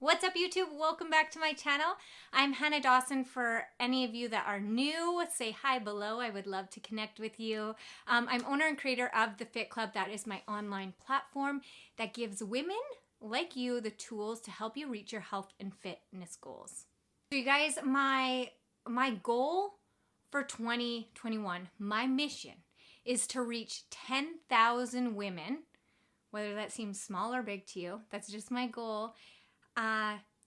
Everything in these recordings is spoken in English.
What's up, YouTube? Welcome back to my channel. I'm Hannah Dawson. For any of you that are new, say hi below. I would love to connect with you. I'm owner and creator of The Fit Club. That is my online platform that gives women like you the tools to help you reach your health and fitness goals. So you guys, my goal for 2021, my mission is to reach 10,000 women, whether that seems small or big to you. That's just my goal.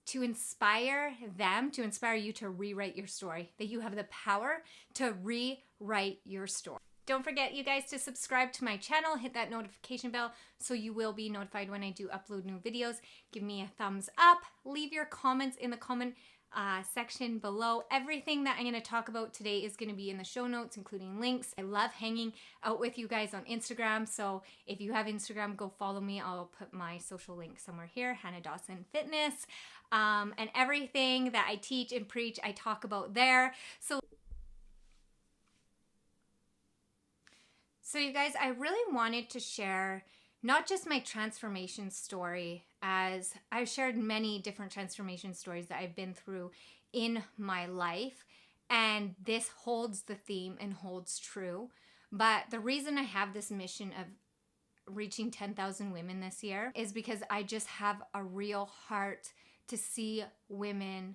To inspire them, to inspire you to rewrite your story, that you have the power to rewrite your story. Don't forget, you guys, to subscribe to my channel, hit that notification bell so you will be notified when I do upload new videos. Give me a thumbs up, leave your comments in the comment section below. Everything that I'm going to talk about today is going to be in the show notes, including links. I love hanging out with you guys on Instagram, so if you have Instagram, go follow me. I'll put my social link somewhere here, Hannah Dawson Fitness, and everything that I teach and preach, I talk about there. So you guys, I really wanted to share not just my transformation story, as I've shared many different transformation stories that I've been through in my life, and this holds the theme and holds true. But the reason I have this mission of reaching 10,000 women this year is because I just have a real heart to see women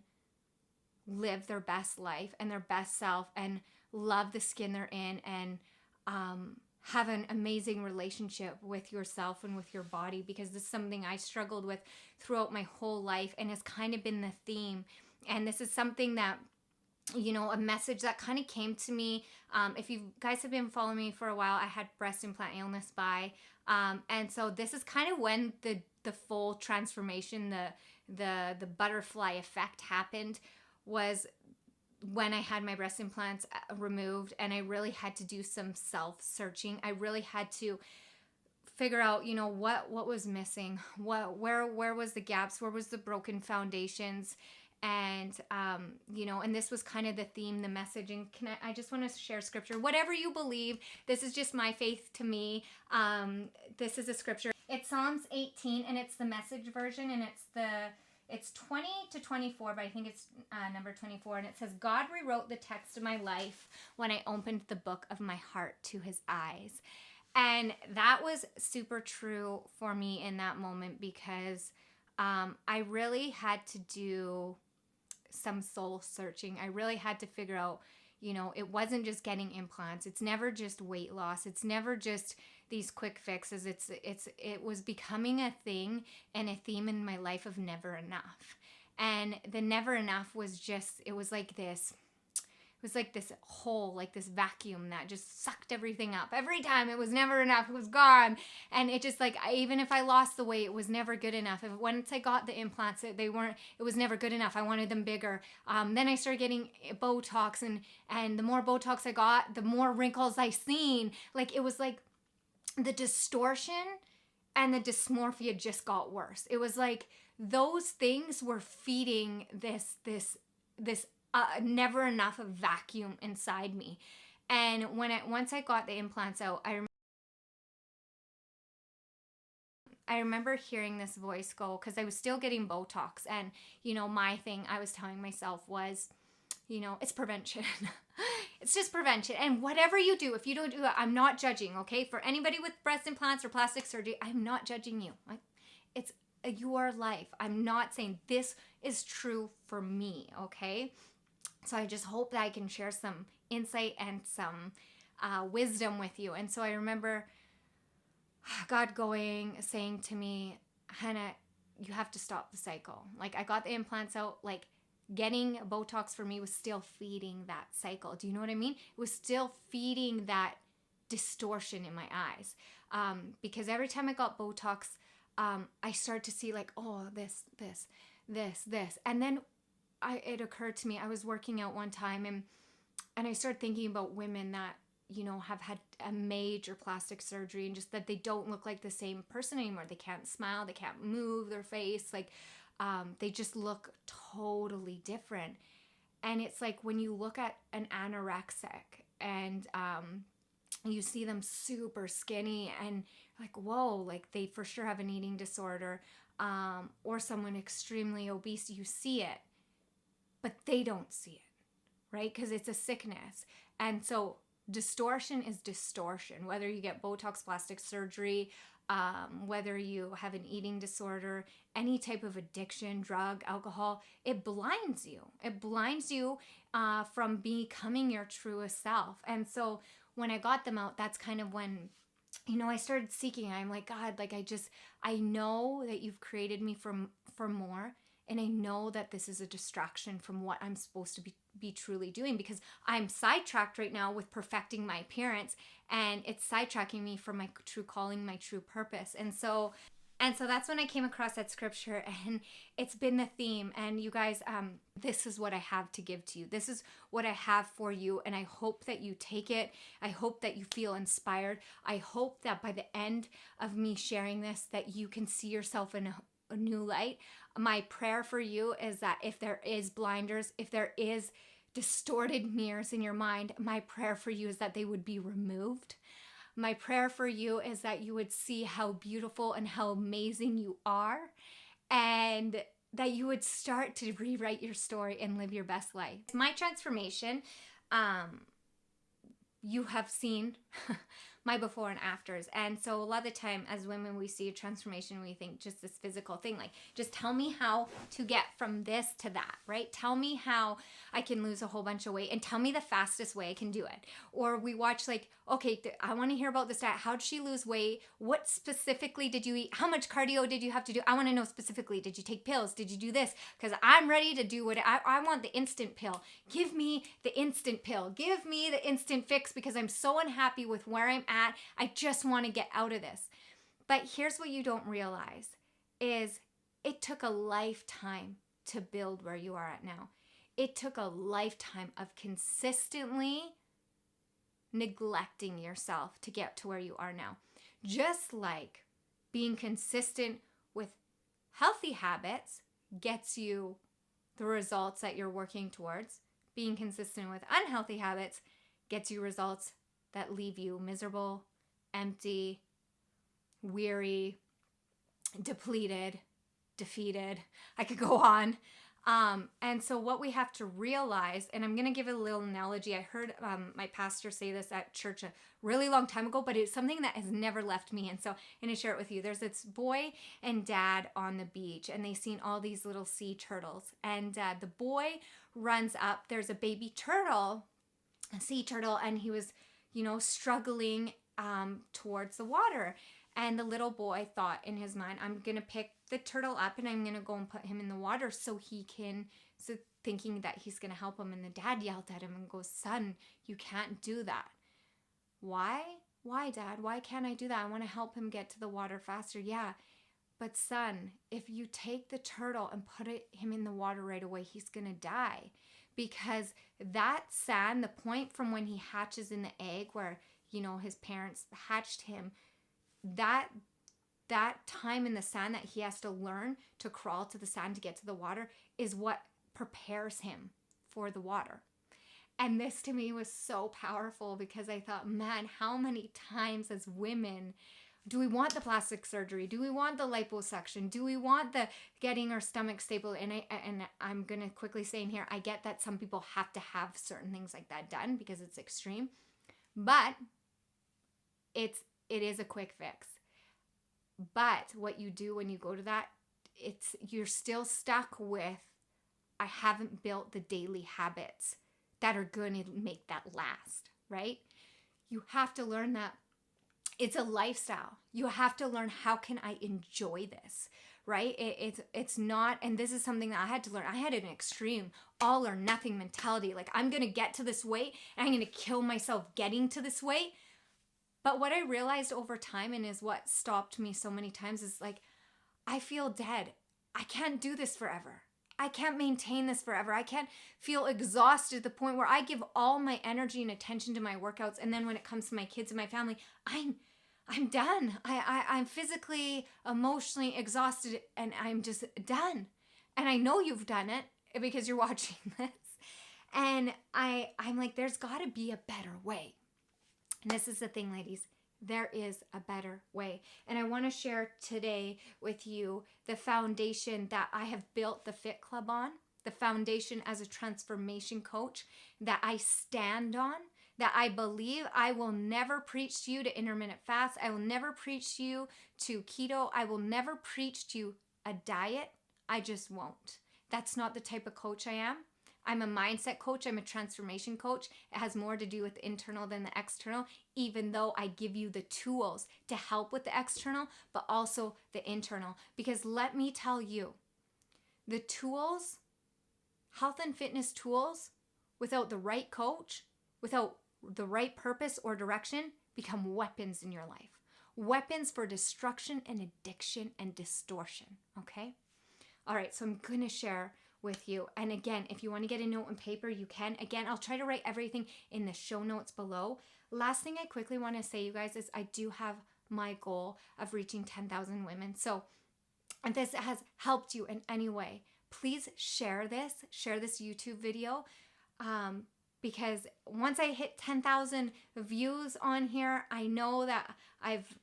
live their best life and their best self and love the skin they're in, and have an amazing relationship with yourself and with your body, because this is something I struggled with throughout my whole life and has kind of been the theme. And this is something that, you know, a message that kind of came to me. If you guys have been following me for a while, I had breast implant illness and so this is kind of when the full transformation, the butterfly effect happened, was when I had my breast implants removed, and I really had to do some self-searching. I really had to figure out, you know, what was missing, where was the gaps, where was the broken foundations, and you know, and this was kind of the theme, the message. And I just want to share scripture. Whatever you believe, this is just my faith to me. This is a scripture. It's Psalms 18, and it's the Message version, and it's 20 to 24, but I think it's number 24, and it says, God rewrote the text of my life when I opened the book of my heart to his eyes. And that was super true for me in that moment, because I really had to do some soul searching. I really had to figure out, you know, it wasn't just getting implants. It's never just weight loss. It's never just these quick fixes. It was becoming a thing and a theme in my life of never enough. And the never enough was just, it was like this hole, like this vacuum that just sucked everything up. Every time it was never enough, it was gone. And it just, like, even if I lost the weight, it was never good enough. Once I got the implants, it was never good enough. I wanted them bigger. Then I started getting Botox, and the more Botox I got, the more wrinkles I seen. Like, it was like the distortion and the dysmorphia just got worse. It was like those things were feeding this never enough vacuum inside me. And once I got the implants out, I remember hearing this voice go, because I was still getting Botox, and, you know, my thing I was telling myself was, you know, it's prevention. It's just prevention. And whatever you do, if you don't do it, I'm not judging, okay? For anybody with breast implants or plastic surgery, I'm not judging you. It's your life. I'm not saying this is true for me, okay? So I just hope that I can share some insight and some wisdom with you. And so I remember God saying to me, Hannah, you have to stop the cycle. Like, I got the implants out, like, getting Botox for me was still feeding that cycle. Do you know what I mean? It was still feeding that distortion in my eyes. Because every time I got Botox, I started to see, like, oh, this. And then it occurred to me, I was working out one time, and I started thinking about women that, you know, have had a major plastic surgery, and just that they don't look like the same person anymore. They can't smile, they can't move their face, like, they just look totally different. And it's like when you look at an anorexic and you see them super skinny, and like, whoa, like they for sure have an eating disorder. or someone extremely obese, you see it, but they don't see it, right? Because it's a sickness. And so distortion is distortion, whether you get Botox, plastic surgery, whether you have an eating disorder, any type of addiction, drug, alcohol, it blinds you. It blinds you from becoming your truest self. And so when I got them out, that's kind of when, I started seeking. I'm like, God, like I know that you've created me for more. And I know that this is a distraction from what I'm supposed to be truly doing, because I'm sidetracked right now with perfecting my appearance, and it's sidetracking me from my true calling, my true purpose. And so that's when I came across that scripture, and it's been the theme. And you guys, this is what I have to give to you. This is what I have for you. And I hope that you take it. I hope that you feel inspired. I hope that by the end of me sharing this, that you can see yourself in a new light. My prayer for you is that if there is blinders, if there is distorted mirrors in your mind, my prayer for you is that they would be removed. My prayer for you is that you would see how beautiful and how amazing you are, and that you would start to rewrite your story and live your best life. My transformation, you have seen my before and afters. And so a lot of the time as women, we see a transformation, we think just this physical thing, like, just tell me how to get from this to that, right? Tell me how I can lose a whole bunch of weight, and tell me the fastest way I can do it. Or we watch like, okay, I want to hear about this diet. How did she lose weight? What specifically did you eat? How much cardio did you have to do? I want to know specifically. Did you take pills? Did you do this? Because I'm ready to do what I want, the instant pill. Give me the instant pill. Give me the instant fix, because I'm so unhappy with where I'm at. I just want to get out of this. But here's what you don't realize is it took a lifetime to build where you are at now. It took a lifetime of consistently neglecting yourself to get to where you are now. Just like being consistent with healthy habits gets you the results that you're working towards, being consistent with unhealthy habits gets you results that leave you miserable, empty, weary, depleted, defeated. I could go on. And so what we have to realize, and I'm going to give a little analogy. I heard my pastor say this at church a really long time ago, but it's something that has never left me. And so I'm going to share it with you. There's this boy and dad on the beach, and they've seen all these little sea turtles. And the boy runs up. There's a baby turtle, a sea turtle, and he was struggling towards the water. And the little boy thought in his mind, I'm going to pick the turtle up and I'm going to go and put him in the water so thinking that he's going to help him. And the dad yelled at him and goes, son, you can't do that. Why? Why, Dad? Why can't I do that? I want to help him get to the water faster. Yeah. But son, if you take the turtle and put him in the water right away, he's going to die. Because that sand, the point from when he hatches in the egg where, his parents hatched him, that time in the sand that he has to learn to crawl to the sand to get to the water is what prepares him for the water. And this to me was so powerful, because I thought, man, how many times as women do we want the plastic surgery? Do we want the liposuction? Do we want the getting our stomach stable? And I'm going to quickly say in here, I get that some people have to have certain things like that done because it's extreme, but it is a quick fix. But what you do when you go to that, you're still stuck with, I haven't built the daily habits that are going to make that last, right? You have to learn that it's a lifestyle. You have to learn, how can I enjoy this, right? It's not, and this is something that I had to learn. I had an extreme all or nothing mentality. Like, I'm going to get to this weight and I'm going to kill myself getting to this weight. But what I realized over time, and is what stopped me so many times, is like, I feel dead. I can't do this forever. I can't maintain this forever. I can't feel exhausted to the point where I give all my energy and attention to my workouts. And then when it comes to my kids and my family, I'm done. I'm physically, emotionally exhausted, and I'm just done. And I know you've done it because you're watching this. And I'm like, there's got to be a better way. And this is the thing, ladies. There is a better way. And I want to share today with you the foundation that I have built the Fit Club on, the foundation as a transformation coach that I stand on, that I believe. I will never preach to you to intermittent fast. I will never preach to you to keto. I will never preach to you a diet. I just won't. That's not the type of coach I am. I'm a mindset coach. I'm a transformation coach. It has more to do with the internal than the external, even though I give you the tools to help with the external, but also the internal. Because let me tell you, the tools, health and fitness tools, without the right coach, without the right purpose or direction, become weapons in your life. Weapons for destruction and addiction and distortion, okay? All right, so I'm going to share with you. And again, if you want to get a note and paper, you can. Again, I'll try to write everything in the show notes below. Last thing I quickly want to say, you guys, is I do have my goal of reaching 10,000 women. So if this has helped you in any way, please share this YouTube video. Because once I hit 10,000 views on here, I know that I've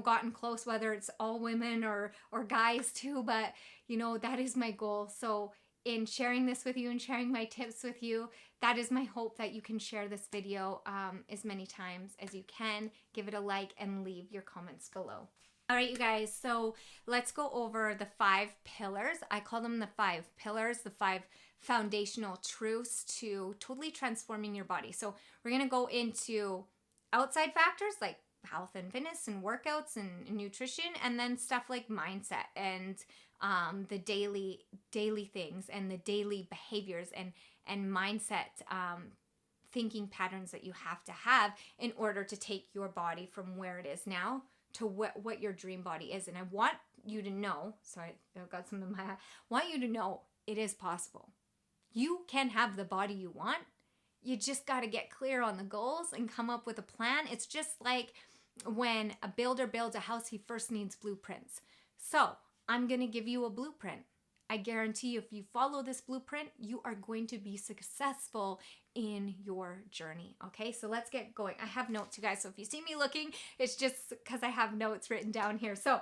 gotten close, whether it's all women or guys too, but that is my goal. So in sharing this with you and sharing my tips with you, that is my hope, that you can share this video as many times as you can. Give it a like and leave your comments below. All right, you guys, so let's go over the 5 pillars. I call them the 5 pillars, the 5 foundational truths to totally transforming your body. So we're going to go into outside factors like health and fitness and workouts and nutrition, and then stuff like mindset and the daily things and the daily behaviors and mindset thinking patterns that you have to have in order to take your body from where it is now to what your dream body is. And I want you to know, sorry, I've got some in my eye. Want you to know it is possible. You can have the body you want. You just got to get clear on the goals and come up with a plan. It's just like when a builder builds a house, he first needs blueprints. So I'm going to give you a blueprint. I guarantee you, if you follow this blueprint, you are going to be successful in your journey. Okay, so let's get going. I have notes, you guys. So if you see me looking, it's just because I have notes written down here. So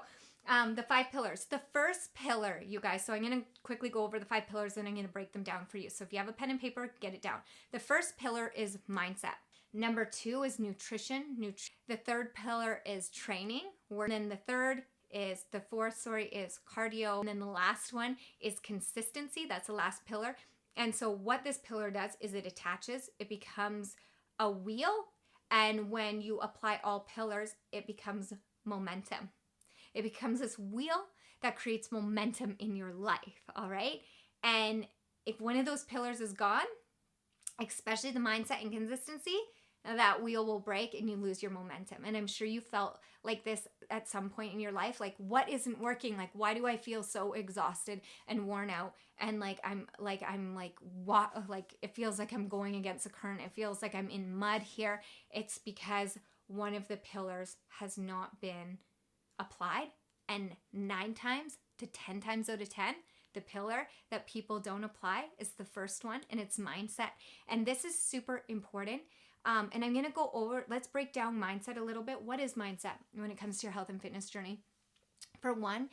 the 5 pillars. The first pillar, you guys, so I'm going to quickly go over the 5 pillars and I'm going to break them down for you. So if you have a pen and paper, get it down. The first pillar is mindset. Number 2 is nutrition. The third pillar is training. And then the fourth is cardio. And then the last one is consistency. That's the last pillar. And so what this pillar does is it attaches, it becomes a wheel. And when you apply all pillars, it becomes momentum. It becomes this wheel that creates momentum in your life. All right. And if one of those pillars is gone, especially the mindset and consistency, that wheel will break and you lose your momentum. And I'm sure you felt like this at some point in your life. Like, what isn't working? Like, why do I feel so exhausted and worn out? And it feels like I'm going against the current. It feels like I'm in mud here. It's because one of the pillars has not been applied. And 9 times to 10 times out of 10, the pillar that people don't apply is the first one, and it's mindset. And this is super important. And I'm going to go over, let's break down mindset a little bit. What is mindset when it comes to your health and fitness journey? For one,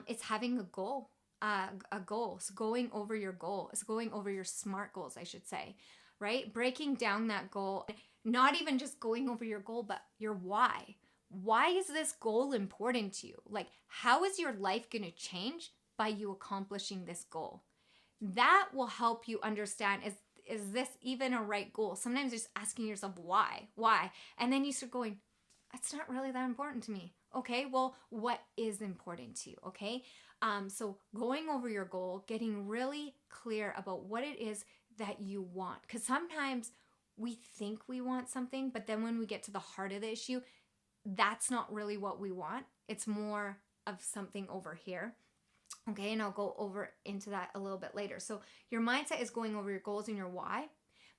it's having a goal. So going over your goal. It's going over your SMART goals, I should say, right? Breaking down that goal, not even just going over your goal, but your why. Why is this goal important to you? Like, how is your life going to change by you accomplishing this goal? That will help you understand, is this even a right goal? Sometimes just asking yourself, why? And then you start going, it's not really that important to me. Okay, well, what is important to you? Okay, so going over your goal, getting really clear about what it is that you want. Because sometimes we think we want something, but then when we get to the heart of the issue, that's not really what we want. It's more of something over here. Okay, and I'll go over into that a little bit later. So your mindset is going over your goals and your why,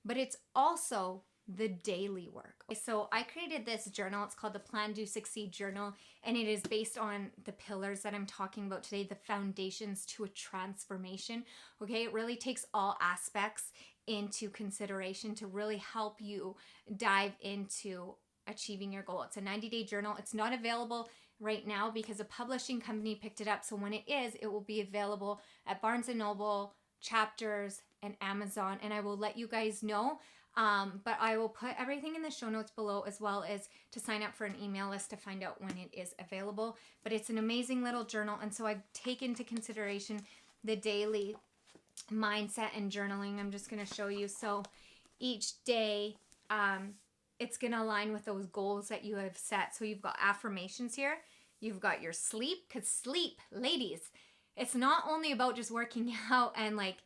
but it's also the daily work. So I created this journal. It's called the Plan, Do, Succeed Journal, and it is based on the pillars that I'm talking about today, the foundations to a transformation. Okay, it really takes all aspects into consideration to really help you dive into achieving your goal. It's a 90-day journal. It's not available right now because a publishing company picked it up. So when it is, it will be available at Barnes & Noble, Chapters, and Amazon. And I will let you guys know. But I will put everything in the show notes below, as well as to sign up for an email list to find out when it is available. But it's an amazing little journal. And so I take into consideration the daily mindset and journaling. I'm just going to show you. So each day, it's going to align with those goals that you have set. So you've got affirmations here. You've got your sleep, because sleep, ladies, it's not only about just working out and like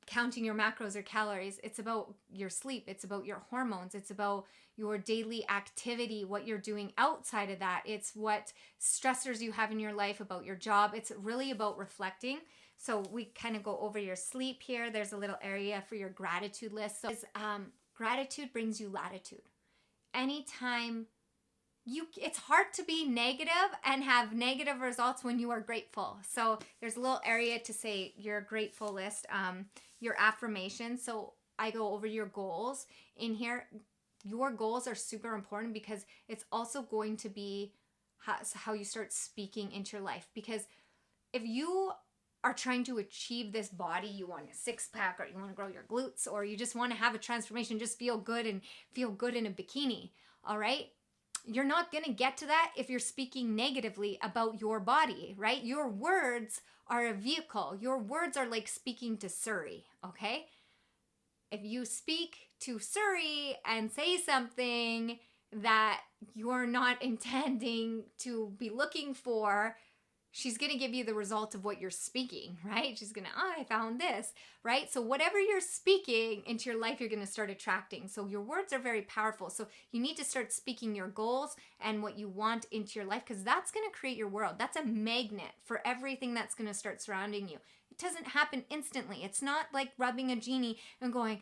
counting your macros or calories. It's about your sleep. It's about your hormones. It's about your daily activity, what you're doing outside of that. It's what stressors you have in your life, about your job. It's really about reflecting. So we kind of go over your sleep here. There's a little area for your gratitude list. So gratitude brings you latitude. Anytime it's hard to be negative and have negative results when you are grateful. So there's a little area to say your grateful list, your affirmations. So I go over your goals in here. Your goals are super important because it's also going to be how you start speaking into your life. Because if you are trying to achieve this body, you want a six-pack, or you want to grow your glutes, or you just want to have a transformation, just feel good in a bikini, all right? You're not going to get to that if you're speaking negatively about your body, right? Your words are a vehicle. Your words are like speaking to Surrey, okay? If you speak to Surrey and say something that you're not intending to be looking for, she's going to give you the result of what you're speaking, right? She's going to, I found this, right? So whatever you're speaking into your life, you're going to start attracting. So your words are very powerful. So you need to start speaking your goals and what you want into your life, because that's going to create your world. That's a magnet for everything that's going to start surrounding you. It doesn't happen instantly. It's not like rubbing a genie and going,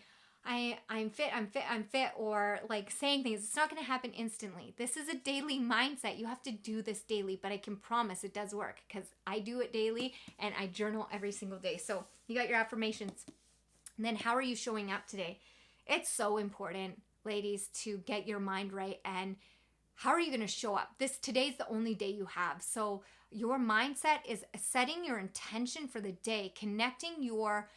I'm fit, or like saying things. It's not going to happen instantly. This is a daily mindset. You have to do this daily, but I can promise it does work because I do it daily and I journal every single day. So you got your affirmations. And then how are you showing up today? It's so important, ladies, to get your mind right. And how are you going to show up? Today's the only day you have. So your mindset is setting your intention for the day, connecting your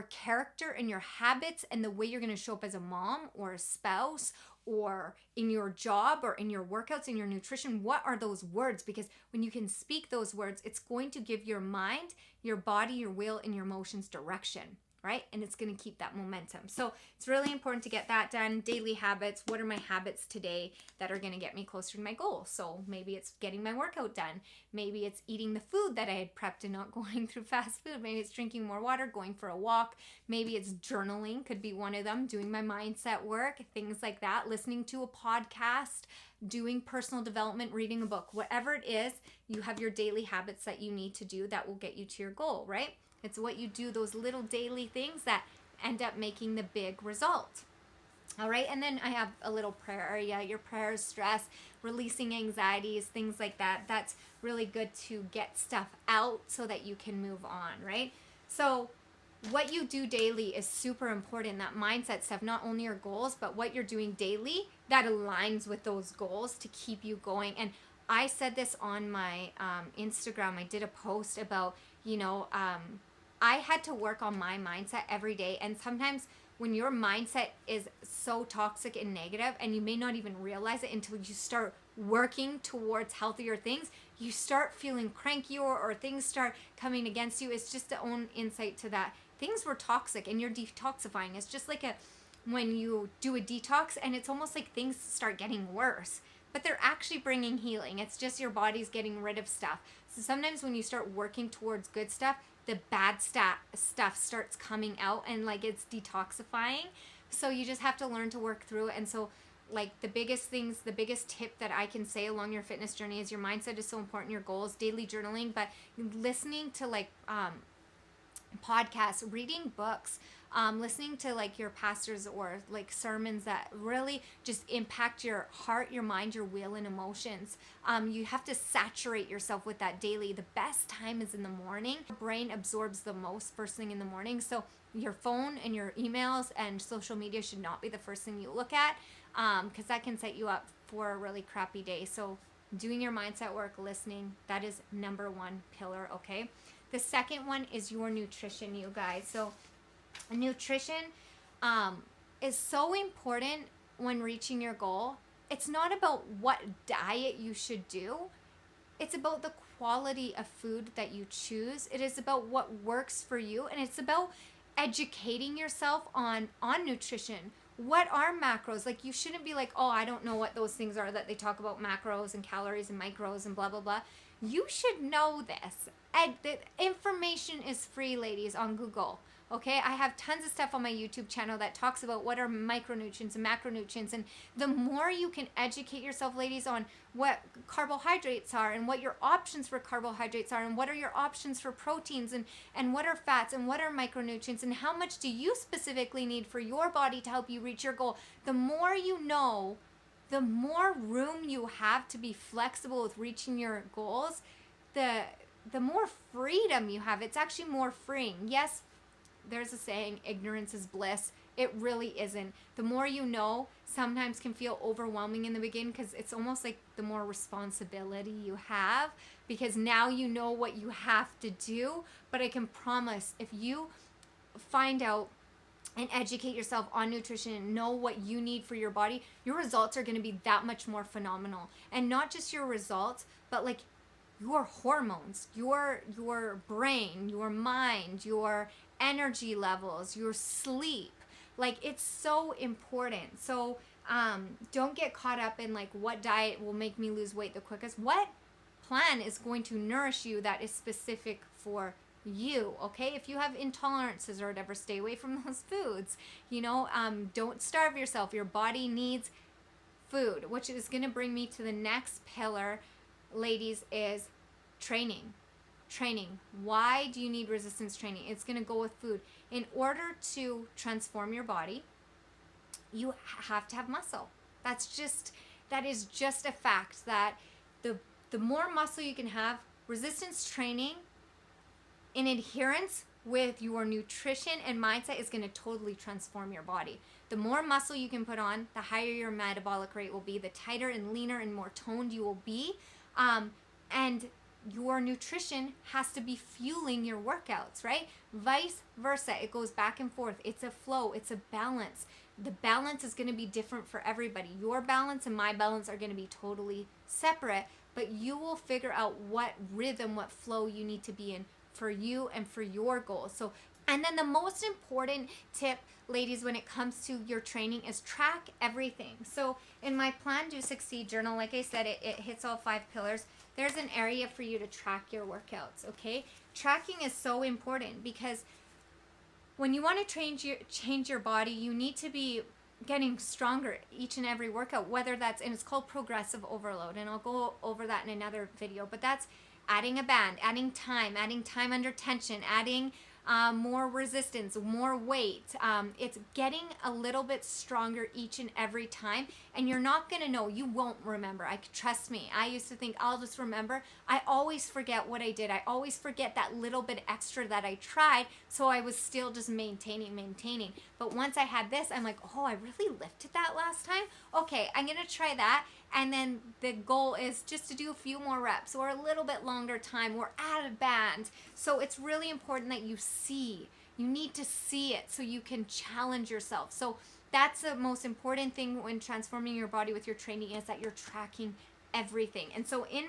character and your habits and the way you're going to show up as a mom or a spouse or in your job or in your workouts, in your nutrition. What are those words? Because when you can speak those words, it's going to give your mind, your body, your will, and your emotions direction, right? And it's going to keep that momentum. So it's really important to get that done. Daily habits. What are my habits today that are going to get me closer to my goal? So maybe it's getting my workout done. Maybe it's eating the food that I had prepped and not going through fast food. Maybe it's drinking more water, going for a walk. Maybe it's journaling, could be one of them, doing my mindset work, things like that, listening to a podcast, doing personal development, reading a book. Whatever it is, you have your daily habits that you need to do that will get you to your goal, right? It's what you do, those little daily things that end up making the big result. All right, and then I have a little prayer area, your prayers, stress, releasing anxieties, things like that. That's really good to get stuff out so that you can move on, right? So what you do daily is super important. That mindset stuff, not only your goals, but what you're doing daily that aligns with those goals to keep you going. And I said this on my Instagram. I did a post about, I had to work on my mindset every day. And sometimes when your mindset is so toxic and negative, and you may not even realize it until you start working towards healthier things, you start feeling crankier or things start coming against you. It's just the own insight to that. Things were toxic and you're detoxifying. It's just like when you do a detox and it's almost like things start getting worse, but they're actually bringing healing. It's just your body's getting rid of stuff. So sometimes when you start working towards good stuff, the bad stuff starts coming out and like it's detoxifying. So you just have to learn to work through it. And so like the biggest tip that I can say along your fitness journey is your mindset is so important, your goals, daily journaling, but listening to like podcasts, reading books, listening to like your pastors or like sermons that really just impact your heart, your mind, your will, and emotions. You have to saturate yourself with that daily. The best time is in the morning. Your brain absorbs the most first thing in the morning. So your phone and your emails and social media should not be the first thing you look at, because that can set you up for a really crappy day. So doing your mindset work, listening, that is number one pillar, okay? The second one is your nutrition, you guys. So nutrition is so important when reaching your goal. It's not about what diet you should do. It's about the quality of food that you choose. It is about what works for you, and it's about educating yourself on nutrition. What are macros? Like, you shouldn't be like, oh, I don't know what those things are that they talk about, macros and calories and micros and blah blah blah. You should know this. And the information is free, ladies, on Google. Okay, I have tons of stuff on my YouTube channel that talks about what are micronutrients and macronutrients. And the more you can educate yourself, ladies, on what carbohydrates are and what your options for carbohydrates are and what are your options for proteins and what are fats and what are micronutrients and how much do you specifically need for your body to help you reach your goal, the more you know, the more room you have to be flexible with reaching your goals, the more freedom you have. It's actually more freeing. Yes, there's a saying, ignorance is bliss. It really isn't. The more you know sometimes can feel overwhelming in the beginning, because it's almost like the more responsibility you have, because now you know what you have to do. But I can promise, if you find out and educate yourself on nutrition and know what you need for your body, your results are going to be that much more phenomenal. And not just your results, but like your hormones, your brain, your mind, your energy levels, your sleep. Like, it's so important. So don't get caught up in like what diet will make me lose weight the quickest. What plan is going to nourish you that is specific for you, okay? If you have intolerances or whatever, stay away from those foods. Don't starve yourself. Your body needs food, which is going to bring me to the next pillar, ladies, is training. Why do you need resistance training? It's going to go with food. In order to transform your body, you have to have muscle. That is just a fact, that the more muscle you can have, resistance training in adherence with your nutrition and mindset is going to totally transform your body. The more muscle you can put on, the higher your metabolic rate will be, the tighter and leaner and more toned you will be. And your nutrition has to be fueling your workouts, right? Vice versa. It goes back and forth. It's a flow. It's a balance. The balance is going to be different for everybody. Your balance and my balance are going to be totally separate, but you will figure out what rhythm, what flow you need to be in for you and for your goals. So, and then the most important tip, ladies, when it comes to your training is track everything. So in my Plan to Succeed journal, like I said, it hits all 5 pillars. There's an area for you to track your workouts, okay? Tracking is so important, because when you want to change your body, you need to be getting stronger each and every workout, whether that's, and it's called progressive overload, and I'll go over that in another video, but that's adding a band, adding time under tension, adding more resistance, more weight. It's getting a little bit stronger each and every time, and you're not gonna know. You won't remember. Trust me. I used to think I'll just remember. I always forget what I did. I always forget that little bit extra that I tried, so I was still just maintaining. But once I had this, I'm like, oh, I really lifted that last time? Okay, I'm gonna try that. And then the goal is just to do a few more reps or a little bit longer time or add a band. So it's really important that you see. You need to see it so you can challenge yourself. So that's the most important thing when transforming your body with your training, is that you're tracking everything. And so in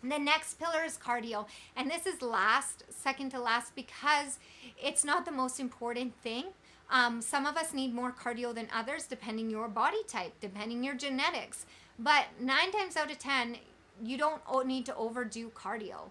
the next pillar is cardio. And this is second to last, because it's not the most important thing. Some of us need more cardio than others, depending your body type, depending your genetics. But 9 times out of 10, you don't need to overdo cardio.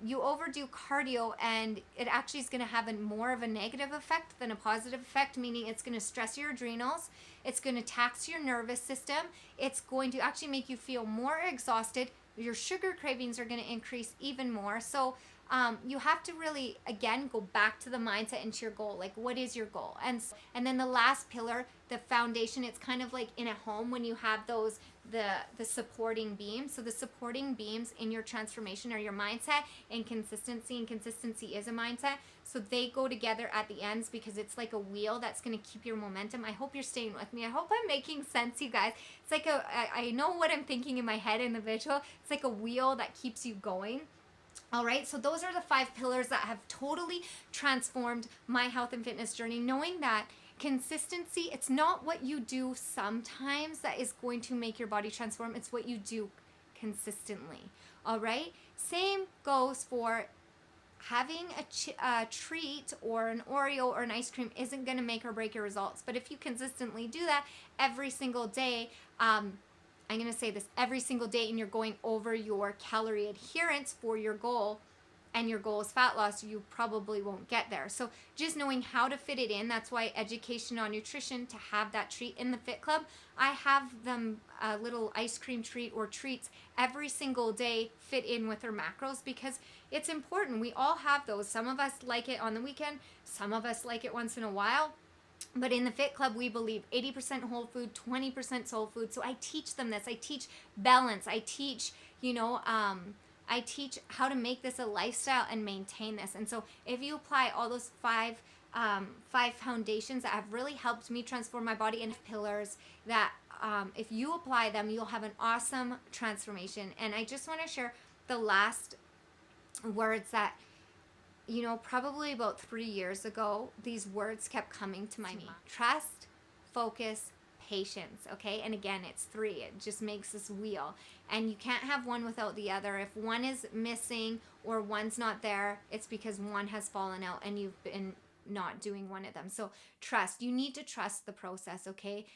You overdo cardio, and it actually is going to have more of a negative effect than a positive effect, meaning it's going to stress your adrenals. It's going to tax your nervous system. It's going to actually make you feel more exhausted. Your sugar cravings are going to increase even more. So you have to really, again, go back to the mindset and to your goal. Like, what is your goal? And then the last pillar, the foundation, it's kind of like in a home when you have those, the supporting beams. So the supporting beams in your transformation are your mindset and consistency is a mindset. So they go together at the ends because it's like a wheel that's going to keep your momentum. I hope you're staying with me. I hope I'm making sense, you guys. It's like I know what I'm thinking in my head in the visual. It's like a wheel that keeps you going. All right, so those are the 5 pillars that have totally transformed my health and fitness journey, knowing that consistency, it's not what you do sometimes that is going to make your body transform, it's what you do consistently. All right, same goes for having a treat or an Oreo or an ice cream isn't going to make or break your results. But if you consistently do that every single day, I'm going to say this, every single day, and you're going over your calorie adherence for your goal, and your goal is fat loss, you probably won't get there. So just knowing how to fit it in, that's why education on nutrition, to have that treat in the Fit Club. I have them a little ice cream treat or treats every single day fit in with their macros, because it's important. We all have those. Some of us like it on the weekend. Some of us like it once in a while. But in the Fit Club, we believe 80% whole food, 20% soul food. So I teach them this. I teach balance. I teach, I teach how to make this a lifestyle and maintain this. And so if you apply all those five foundations that have really helped me transform my body into pillars, that if you apply them, you'll have an awesome transformation. And I just want to share the last words that, probably about 3 years ago, these words kept coming to my mind. Trust, focus, patience, okay? And again, it's 3. It just makes this wheel. And you can't have one without the other. If one is missing or one's not there, it's because one has fallen out and you've been not doing one of them. So trust. You need to trust the process, okay?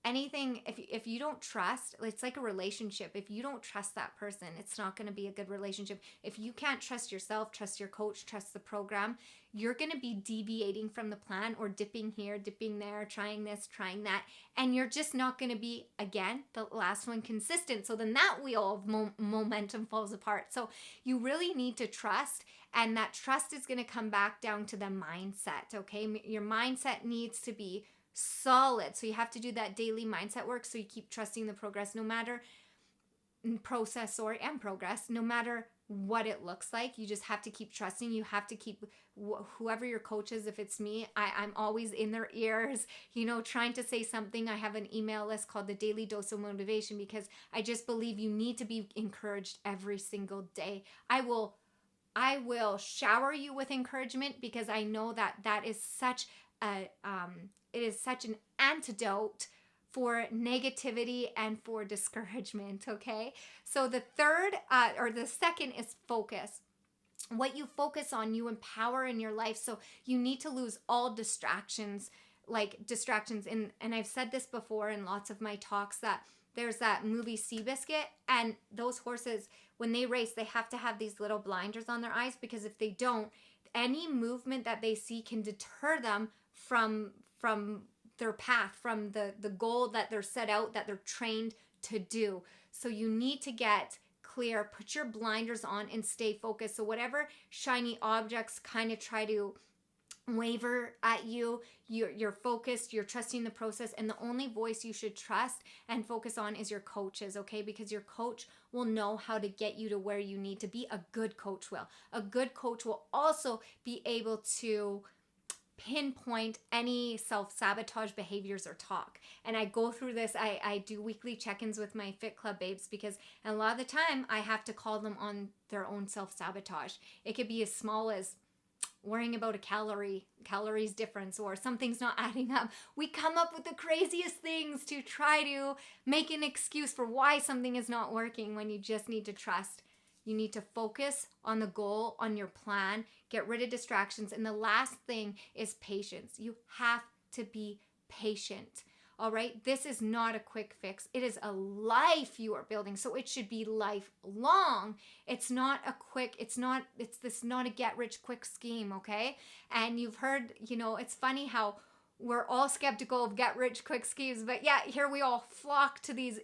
Anything, if you don't trust, it's like a relationship. If you don't trust that person, it's not going to be a good relationship. If you can't trust yourself, trust your coach, trust the program, you're going to be deviating from the plan or dipping here, dipping there, trying this, trying that. And you're just not going to be, again, the last one, consistent. So then that wheel of momentum falls apart. So you really need to trust. And that trust is going to come back down to the mindset, okay? Your mindset needs to be solid. So you have to do that daily mindset work so you keep trusting the progress, no matter progress, no matter what it looks like. You just have to keep trusting. You have to keep whoever your coach is. If it's me, I'm always in their ears, trying to say something. I have an email list called the Daily Dose of Motivation, because I just believe you need to be encouraged every single day. I will shower you with encouragement, because I know that is such it is such an antidote for negativity and for discouragement, okay? So the second is focus. What you focus on, you empower in your life. So you need to lose all distractions. And I've said this before in lots of my talks, that there's that movie Seabiscuit, and those horses, when they race, they have to have these little blinders on their eyes, because if they don't, any movement that they see can deter them from their path, from the goal that they're set out, that they're trained to do. So you need to get clear, put your blinders on, and stay focused. So whatever shiny objects kind of try to waver at you, you're focused, you're trusting the process, and the only voice you should trust and focus on is your coaches, okay? Because your coach will know how to get you to where you need to be. A good coach will. A good coach will also be able to pinpoint any self-sabotage behaviors or talk. And I go through this, I do weekly check-ins with my Fit Club babes, because a lot of the time I have to call them on their own self-sabotage. It could be as small as worrying about a calories difference, or something's not adding up. We come up with the craziest things to try to make an excuse for why something is not working, when you just need to trust. You need to focus on the goal, on your plan, get rid of distractions. And the last thing is patience. You have to be patient. All right. This is not a quick fix. It is a life you are building. So it should be lifelong. It's not a get rich quick scheme. Okay. And you've heard, it's funny how we're all skeptical of get rich quick schemes, but yeah, here we all flock to these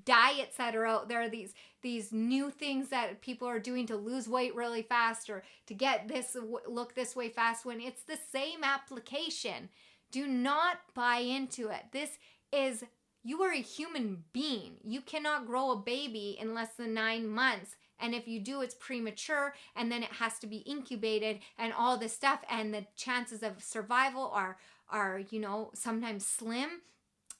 diets that are out there, these new things that people are doing to lose weight really fast or to get this look this way fast, when it's the same application. Do not buy into it. You are a human being. You cannot grow a baby in less than 9 months. And if you do, it's premature, and then it has to be incubated and all this stuff. And the chances of survival are sometimes slim.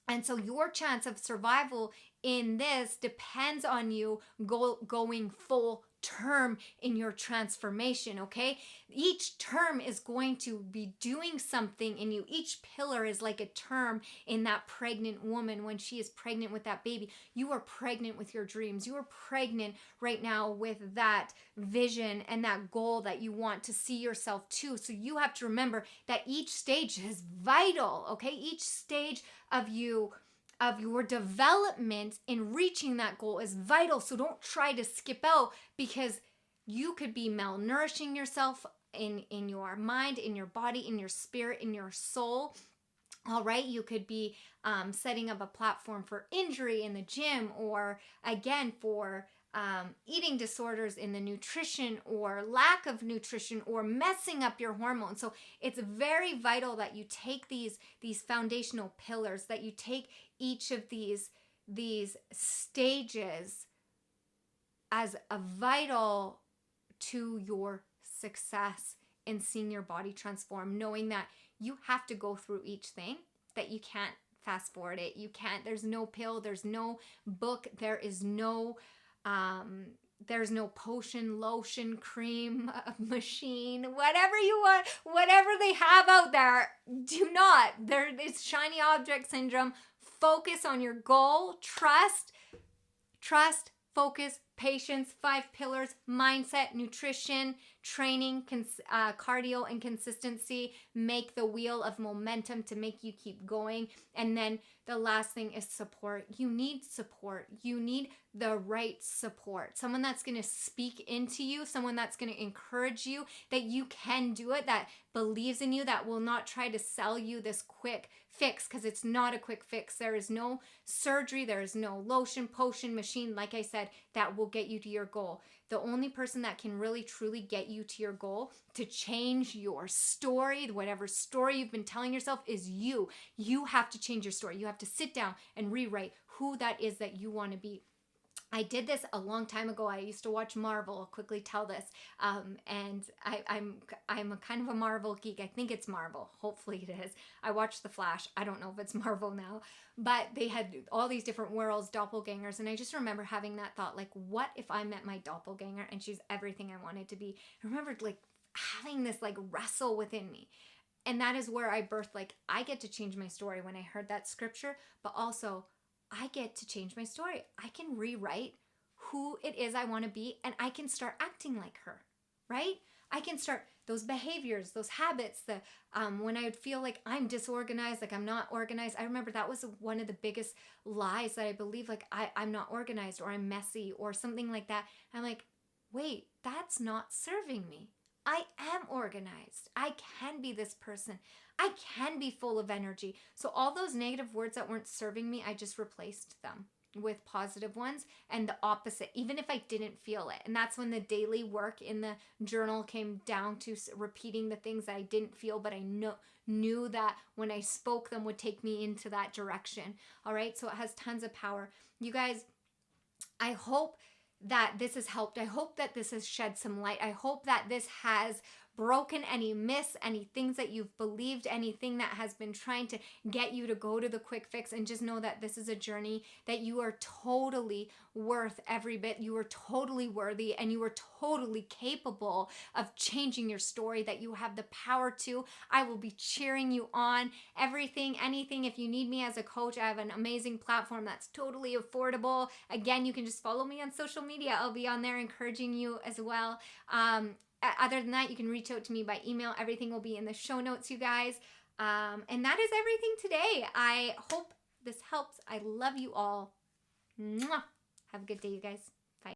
And so your chance of survival in this depends on you going full term in your transformation, okay? Each term is going to be doing something in you. Each pillar is like a term in that pregnant woman when she is pregnant with that baby. You are pregnant with your dreams. You are pregnant right now with that vision and that goal that you want to see yourself to. So you have to remember that each stage is vital, okay? Each stage of your development in reaching that goal is vital. So don't try to skip out, because you could be malnourishing yourself in your mind, in your body, in your spirit, in your soul. All right, you could be setting up a platform for injury in the gym, or again for eating disorders in the nutrition or lack of nutrition, or messing up your hormones. So it's very vital that you take these foundational pillars, that you take each of these stages as a vital to your success in seeing your body transform, knowing that you have to go through each thing, that you can't fast forward it. You can't, there's no pill, there's no book, there's no potion, lotion, cream, machine, whatever you want, whatever they have out there. Do not. It's shiny object syndrome. Focus on your goal. Trust, focus, patience, 5 pillars, mindset, nutrition, training, cardio, and consistency make the wheel of momentum to make you keep going. And then the last thing is support. You need support. You need the right support. Someone that's going to speak into you, someone that's going to encourage you that you can do it, that believes in you, that will not try to sell you this quick fix, because it's not a quick fix. There is no surgery, there is no lotion, potion, machine, like I said, that will get you to your goal. The only person that can really truly get you to your goal, to change your story, whatever story you've been telling yourself, is you. You have to change your story. You have to sit down and rewrite who that is that you want to be. I did this a long time ago. I used to watch Marvel. I'll quickly tell this. And I'm a kind of a Marvel geek. I think it's Marvel. Hopefully it is. I watched The Flash. I don't know if it's Marvel now. But they had all these different worlds, doppelgangers. And I just remember having that thought, like, what if I met my doppelganger and she's everything I wanted to be? I remember like having this like wrestle within me. And that is where I birthed, like, I get to change my story when I heard that scripture, but also I get to change my story. I can rewrite who it is I want to be, and I can start acting like her, right? I can start those behaviors, those habits, when I would feel like I'm disorganized, like I'm not organized. I remember that was one of the biggest lies that I believe, like I'm not organized, or I'm messy, or something like that. I'm like, wait, that's not serving me. I am organized. I can be this person. I can be full of energy. So all those negative words that weren't serving me, I just replaced them with positive ones, and the opposite, even if I didn't feel it. And that's when the daily work in the journal came down to repeating the things that I didn't feel, but I knew that when I spoke them would take me into that direction. All right. So it has tons of power. You guys, I hope that this has helped. I hope that this has shed some light. I hope that this has broken any myths, any things that you've believed, anything that has been trying to get you to go to the quick fix, and just know that this is a journey that you are totally worth every bit. You are totally worthy, and you are totally capable of changing your story, that you have the power to. I will be cheering you on. Everything, anything. If you need me as a coach, I have an amazing platform that's totally affordable. Again, you can just follow me on social media. I'll be on there encouraging you as well. Other than that, you can reach out to me by email. Everything will be in the show notes, you guys. And that is everything today. I hope this helps. I love you all. Mwah. Have a good day, you guys.